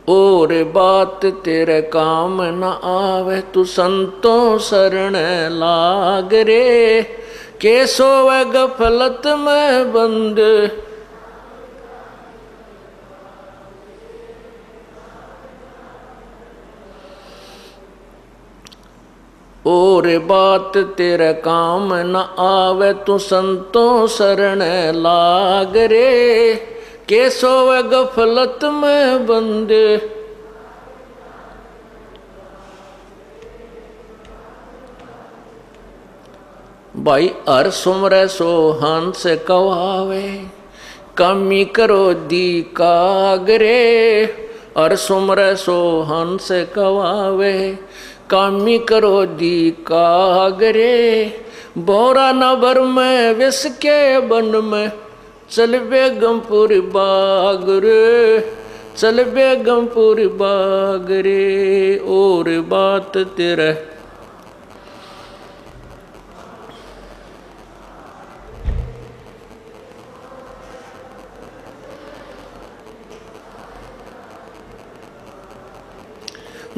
और बात तेरे काम न आवे, तू संतों शरण लाग रे। के सोवे गफलत में बंद, और बात तेरे काम न आवे, तू संतों शरण लाग रे। के सोवे गफलत में बंद, भाई हर सुमरे सो हंस कवावे, कमी करो दी कागरे। हर सुमरे सो हंस कवावे, कामी करो दी कागरे। बोरा नबर में विष के बन में, चल बेगमपुर बाग रे, चल बेगमपुर बाग रे। और बात तेरे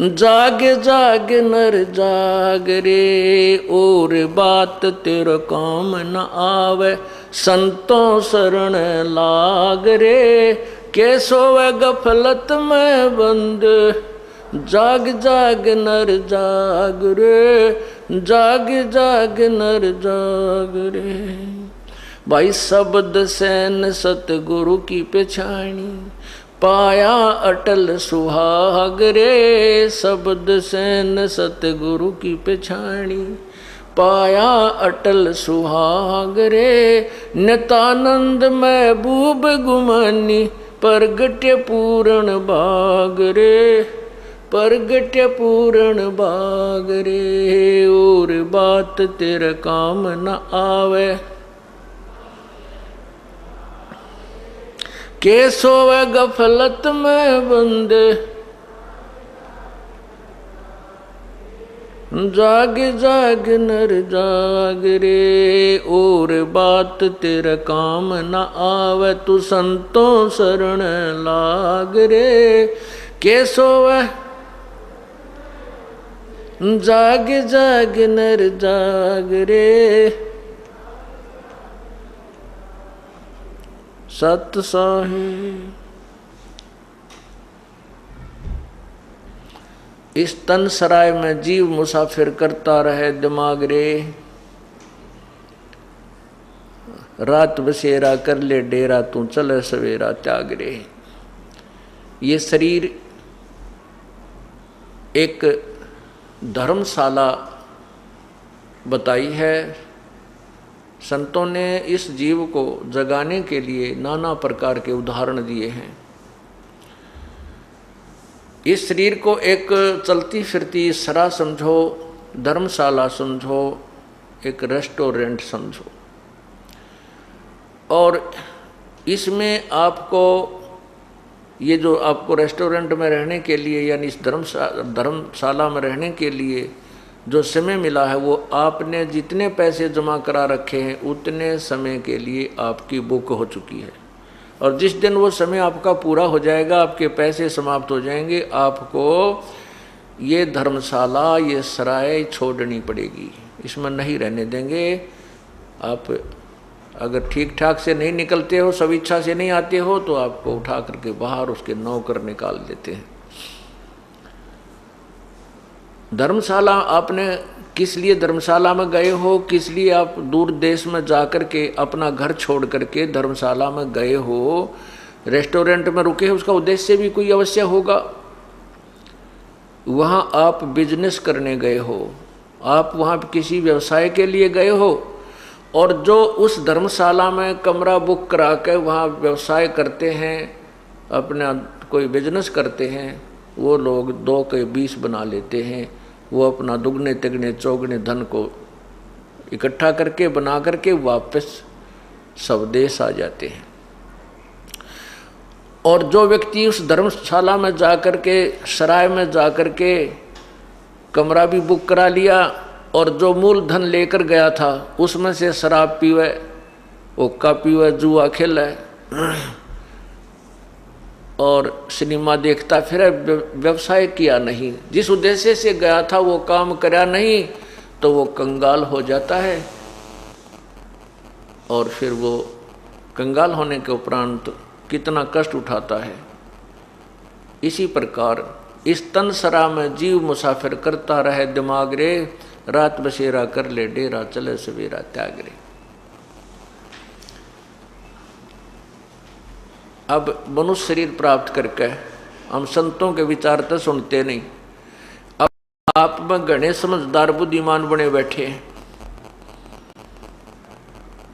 जाग जाग नर जाग रे। और बात तेरे काम न आवे, संतों शरण लाग रे। के सोवे गफलत में बंद, जाग जाग नर जाग रे, जाग जाग नर जाग रे। भाई शब्द सैन सतगुरु की पहचानी, पाया अटल सुहाग रे। शब्द सैन सतगुरु की पहचानी, पाया अटल सुहाग रे। नितानंद महबूब गुमानी, प्रगट्य पूर्ण बाग रे, प्रगट्य पूर्ण बाग रे। और बात तेरे काम न आवे, के सोवे गफलत में बंद, जाग जाग नर जाग रे। और बात तेरे काम न आवे, तू संतों शरण लाग रे। के सोवे जाग जाग नर जाग रे। सत साहिब इस तन सराय में जीव मुसाफिर करता रहे दिमाग रे। रात बसेरा कर ले डेरा, तू चले सवेरा त्याग रे। ये शरीर एक धर्मशाला बताई है। संतों ने इस जीव को जगाने के लिए नाना प्रकार के उदाहरण दिए हैं। इस शरीर को एक चलती फिरती सरा समझो, धर्मशाला समझो, एक रेस्टोरेंट समझो। और इसमें आपको ये जो आपको रेस्टोरेंट में रहने के लिए यानी इस धर्मशाला में रहने के लिए जो समय मिला है, वो आपने जितने पैसे जमा करा रखे हैं उतने समय के लिए आपकी बुक हो चुकी है। और जिस दिन वो समय आपका पूरा हो जाएगा, आपके पैसे समाप्त हो जाएंगे, आपको ये धर्मशाला, ये सराय छोड़नी पड़ेगी। इसमें नहीं रहने देंगे। आप अगर ठीक ठाक से नहीं निकलते हो, सब इच्छा से नहीं आते हो, तो आपको उठा करके बाहर उसके नौकर निकाल देते हैं। धर्मशाला आपने किस लिए धर्मशाला में गए हो, किस लिए आप दूर देश में जाकर के अपना घर छोड़ करके धर्मशाला में गए हो, रेस्टोरेंट में रुके हो, उसका उद्देश्य भी कोई अवश्य होगा। वहाँ आप बिजनेस करने गए हो, आप वहाँ किसी व्यवसाय के लिए गए हो। और जो उस धर्मशाला में कमरा बुक करा कर वहाँ व्यवसाय करते हैं, अपना कोई बिजनेस करते हैं, वो लोग 2 के 20 बना लेते हैं। वो अपना दुगने तिगने चौगने धन को इकट्ठा करके बना करके वापस स्वदेश आ जाते हैं। और जो व्यक्ति उस धर्मशाला में जाकर के, सराय में जाकर के कमरा भी बुक करा लिया और जो मूल धन लेकर गया था उसमें से शराब पीवे, हुक्का पीवे, जुआ खेले और सिनेमा देखता फिर व्यवसाय किया नहीं, जिस उद्देश्य से गया था वो काम करा नहीं, तो वो कंगाल हो जाता है। और फिर वो कंगाल होने के उपरांत कितना कष्ट उठाता है। इसी प्रकार इस तन सरा में जीव मुसाफिर करता रहे दिमाग रे, रात बसेरा कर ले डेरा, चले सवेरा त्याग रे। अब मनुष्य शरीर प्राप्त करके हम संतों के विचार तो सुनते नहीं। अब आप में घने समझदार बुद्धिमान बने बैठे हैं,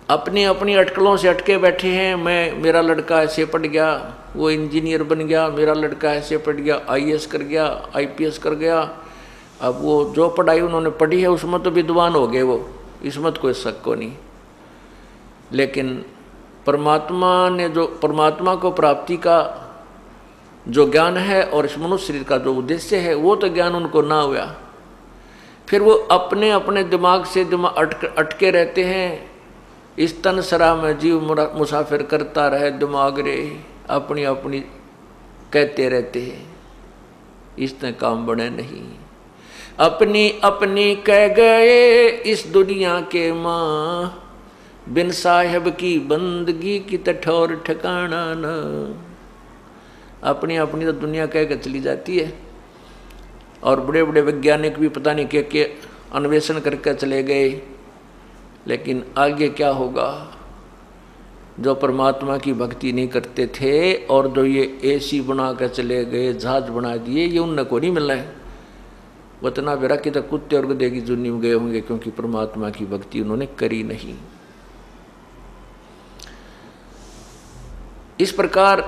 अपनी अपनी अटकलों से अटके बैठे हैं। मेरा लड़का ऐसे पढ़ गया, वो इंजीनियर बन गया, मेरा लड़का ऐसे पढ़ गया, आईएएस कर गया, आईपीएस कर गया। अब वो जो पढ़ाई उन्होंने पढ़ी है उसमें तो विद्वान हो गए वो, इसमें तो कोई शक को नहीं। लेकिन परमात्मा ने जो परमात्मा को प्राप्ति का जो ज्ञान है और इस मनुष्य शरीर का जो उद्देश्य है वो तो ज्ञान उनको ना हुआ। फिर वो अपने अपने दिमाग से अटके रहते हैं। इस तन सरा में जीव मुसाफिर करता रहे दिमाग रे, अपनी अपनी कहते रहते हैं, इसने काम बने नहीं। अपनी अपनी कह गए इस दुनिया के माँ, बिन साहेब की बंदगी की ठौर ठिकाना न। अपनी अपनी तो दुनिया कह के चली जाती है, और बड़े बड़े वैज्ञानिक भी पता नहीं के अन्वेषण करके चले गए। लेकिन आगे क्या होगा? जो परमात्मा की भक्ति नहीं करते थे और जो ये एसी बना कर चले गए, जहाज बना दिए, ये उनने को नहीं मिला है। वतना बेरा कि तो कुत्ते और गधे की जुन्नी में गए होंगे, क्योंकि परमात्मा की भक्ति उन्होंने करी नहीं। इस प्रकार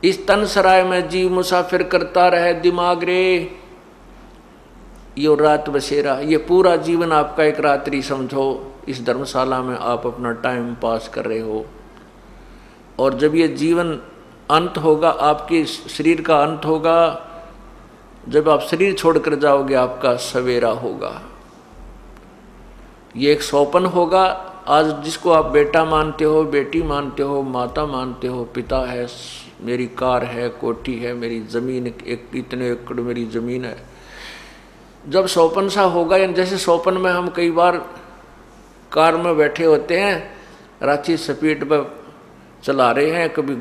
इस तन सराय में जीव मुसाफिर करता रहे दिमाग रे, यो रात बसेरा। ये पूरा जीवन आपका एक रात्रि समझो, इस धर्मशाला में आप अपना टाइम पास कर रहे हो। और जब ये जीवन अंत होगा, आपके शरीर का अंत होगा, जब आप शरीर छोड़कर जाओगे आपका सवेरा होगा। ये एक सौपन होगा। आज जिसको आप बेटा मानते हो, बेटी मानते हो, माता मानते हो, पिता है, मेरी कार है, कोठी है, मेरी ज़मीन एक इतने एकड़ मेरी ज़मीन है, जब सौपन सा होगा, यानी जैसे सौपन में हम कई बार कार में बैठे होते हैं, रांची स्पीड पर चला रहे हैं, कभी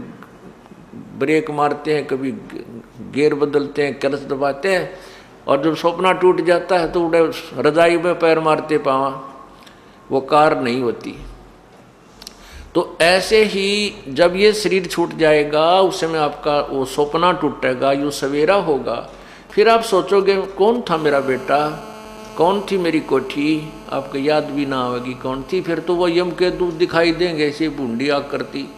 ब्रेक मारते हैं, कभी गियर बदलते हैं, क्लच दबाते हैं, और जब सपना टूट जाता है तो उड़े रजाई में पैर मारते पावा, वो कार नहीं होती। तो ऐसे ही जब ये शरीर छूट जाएगा, उस समय आपका वो सपना टूटेगा, यूँ सवेरा होगा। फिर आप सोचोगे कौन था मेरा बेटा, कौन थी मेरी कोठी, आपको याद भी ना आएगी कौन थी। फिर तो वो यम के दूध दिखाई देंगे, ऐसी बूंदी आग करती,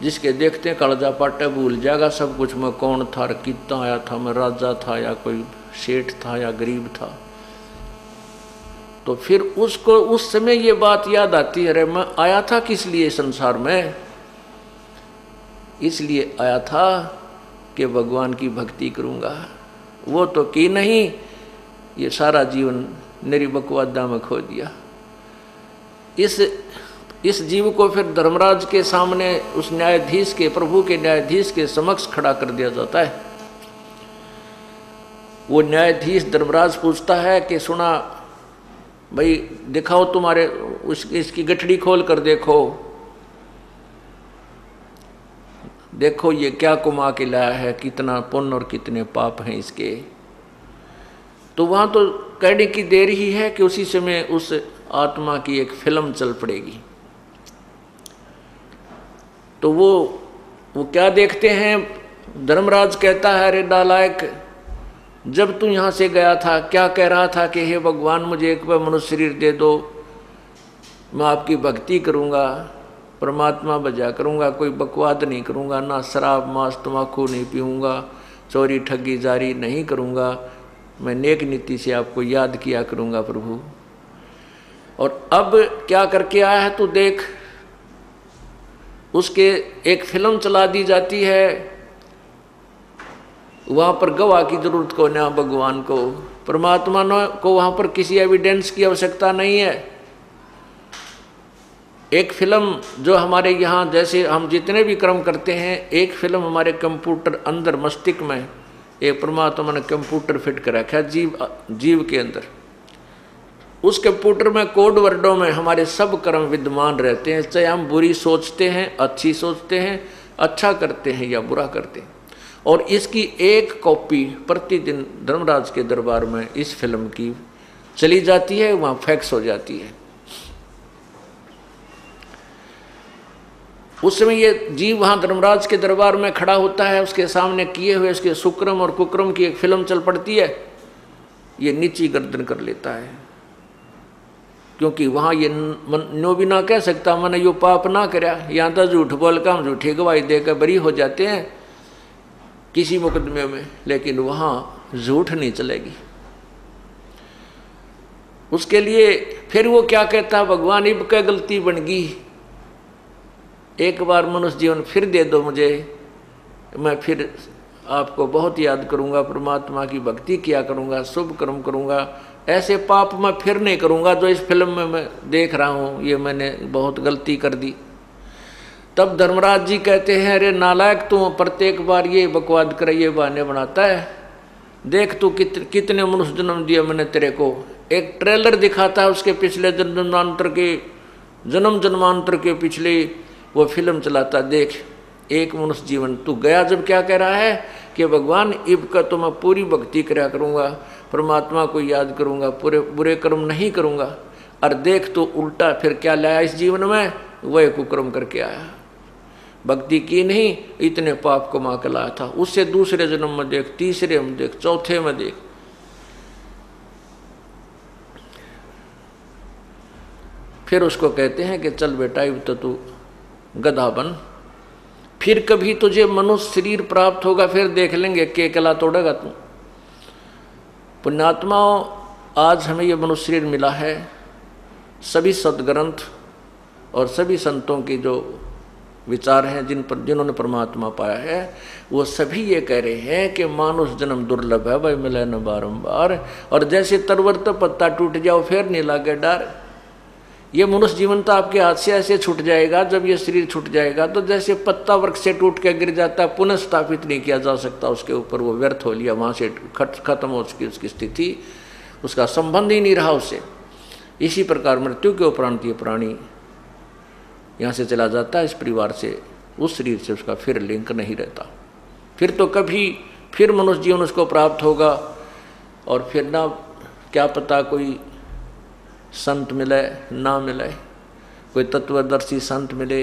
जिसके देखते कालजा पाटा भूल जाएगा सब कुछ। मैं कौन था, कितना आया था, मैं राजा था या कोई सेठ था या गरीब था। तो फिर उसको उस समय ये बात याद आती है, अरे मैं आया था किस लिए संसार में? इसलिए आया था कि भगवान की भक्ति करूँगा। वो तो की नहीं, ये सारा जीवन मेरी बकवादा में खो दिया। इस जीव को फिर धर्मराज के सामने, उस न्यायाधीश के, प्रभु के न्यायाधीश के समक्ष खड़ा कर दिया जाता है। वो न्यायाधीश धर्मराज पूछता है कि सुना भाई, दिखाओ तुम्हारे इसकी गठड़ी खोल कर देखो, देखो ये क्या कुमा के लाया है, कितना पुण्य और कितने पाप हैं इसके। तो वहाँ तो कहने की देर ही है कि उसी समय उस आत्मा की एक फिल्म चल पड़ेगी। तो वो क्या देखते हैं? धर्मराज कहता है, अरे नालायक, जब तू यहाँ से गया था क्या कह रहा था कि हे भगवान मुझे एक बार मनुष्य शरीर दे दो, मैं आपकी भक्ति करूँगा, परमात्मा बजा करूँगा, कोई बकवाद नहीं करूँगा, ना शराब मांस तम्बाकू नहीं पीऊँगा, चोरी ठगी जारी नहीं करूँगा, मैं नेक नीति से आपको याद किया करूँगा प्रभु। और अब क्या करके आया है तू देख। उसके एक फिल्म चला दी जाती है, वहाँ पर गवाह की जरूरत को ना भगवान को, परमात्मा को वहाँ पर किसी एविडेंस की आवश्यकता नहीं है। एक फिल्म जो हमारे यहाँ, जैसे हम जितने भी कर्म करते हैं, एक फिल्म हमारे कंप्यूटर अंदर मस्तिष्क में एक परमात्मा ने कंप्यूटर फिट कर रखा है जीव के अंदर। उस कंप्यूटर में कोड वर्डों में हमारे सब कर्म विद्यमान रहते हैं, चाहे हम बुरी सोचते हैं, अच्छी सोचते हैं, अच्छा करते हैं या बुरा करते हैं। और इसकी एक कॉपी प्रतिदिन धर्मराज के दरबार में इस फिल्म की चली जाती है, वहाँ फैक्स हो जाती है। उस समय ये जीव वहाँ धर्मराज के दरबार में खड़ा होता है, उसके सामने किए हुए उसके सुक्रम और कुक्रम की एक फिल्म चल पड़ती है। ये नीची गर्दन कर लेता है, क्योंकि वहाँ ये नो भी ना कह सकता मैंने यो पाप ना करया। यहाँ तो झूठ बोल का हम झूठी गवाही देकर बरी हो जाते हैं किसी मुकदमे में, लेकिन वहाँ झूठ नहीं चलेगी। उसके लिए फिर वो क्या कहता, भगवान इब क्या गलती बन गई, एक बार मनुष्य जीवन फिर दे दो मुझे, मैं फिर आपको बहुत याद करूंगा, परमात्मा की भक्ति किया करूंगा, शुभ कर्म करूंगा, ऐसे पाप मैं फिर नहीं करूंगा जो इस फिल्म में मैं देख रहा हूं, ये मैंने बहुत गलती कर दी। तब धर्मराज जी कहते हैं, अरे नालायक, तू प्रत्येक बार ये बकवाद कर, ये बहाने बनाता है, देख तू कितने मनुष्य जन्म दिया मैंने तेरे को। एक ट्रेलर दिखाता है उसके पिछले जन्म जन्मांतर के पिछले वो फिल्म चलाता, देख एक मनुष्य जीवन तू गया। जब क्या कह रहा है कि भगवान इब का तो मैं पूरी भक्ति करा करूँगा, परमात्मा को याद करूँगा, पूरे बुरे कर्म नहीं करूँगा, और देख तो उल्टा फिर क्या लाया इस जीवन में, वह कुकर्म करके आया, भक्ति की नहीं, इतने पाप कमा के लाया था। उससे दूसरे जन्म में देख, तीसरे में देख, चौथे में देख। फिर उसको कहते हैं कि चल बेटा इब तो तू गधा बन, फिर कभी तुझे मनुष्य शरीर प्राप्त होगा, फिर देख लेंगे के कला तोड़ेगा तू। पुण्यात्माओं, आज हमें ये मनुष्य शरीर मिला है, सभी सदग्रंथ और सभी संतों के जो विचार हैं जिन्होंने परमात्मा पाया है, वो सभी ये कह रहे हैं कि मानुष जन्म दुर्लभ है भाई, मिले न बारंबार, और जैसे तरवर तो पत्ता टूट जाओ फिर नहीं लागे डर। ये मनुष्य जीवन तो आपके हाथ से ऐसे छूट जाएगा, जब ये शरीर छूट जाएगा तो जैसे पत्ता वृक्ष से टूट के गिर जाता है, पुनः स्थापित नहीं किया जा सकता उसके ऊपर, वो व्यर्थ हो लिया, वहाँ से खत्म हो चुकी उसकी स्थिति, उसका संबंध ही नहीं रहा उससे। इसी प्रकार मृत्यु के उपरांत ये प्राणी यहाँ से चला जाता है, इस परिवार से, उस शरीर से उसका फिर लिंक नहीं रहता। फिर तो कभी फिर मनुष्य जीवन उसको प्राप्त होगा, और फिर ना क्या पता कोई संत मिले ना मिले, कोई तत्वदर्शी संत मिले,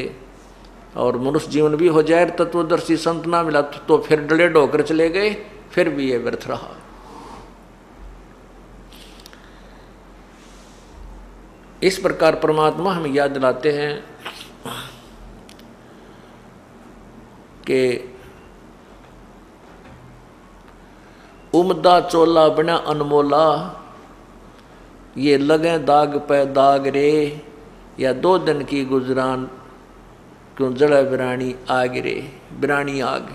और मनुष्य जीवन भी हो जाए, तत्वदर्शी संत ना मिला तो फिर डले ढोकर चले गए, फिर भी ये व्यर्थ रहा। इस प्रकार परमात्मा हमें याद दिलाते हैं कि उमदा चोला बना अनमोला, ये लगे दाग पे दाग रे, या 2 दिन की गुजरान क्यों जड़ा बिरानी आग रे, बिरानी आग।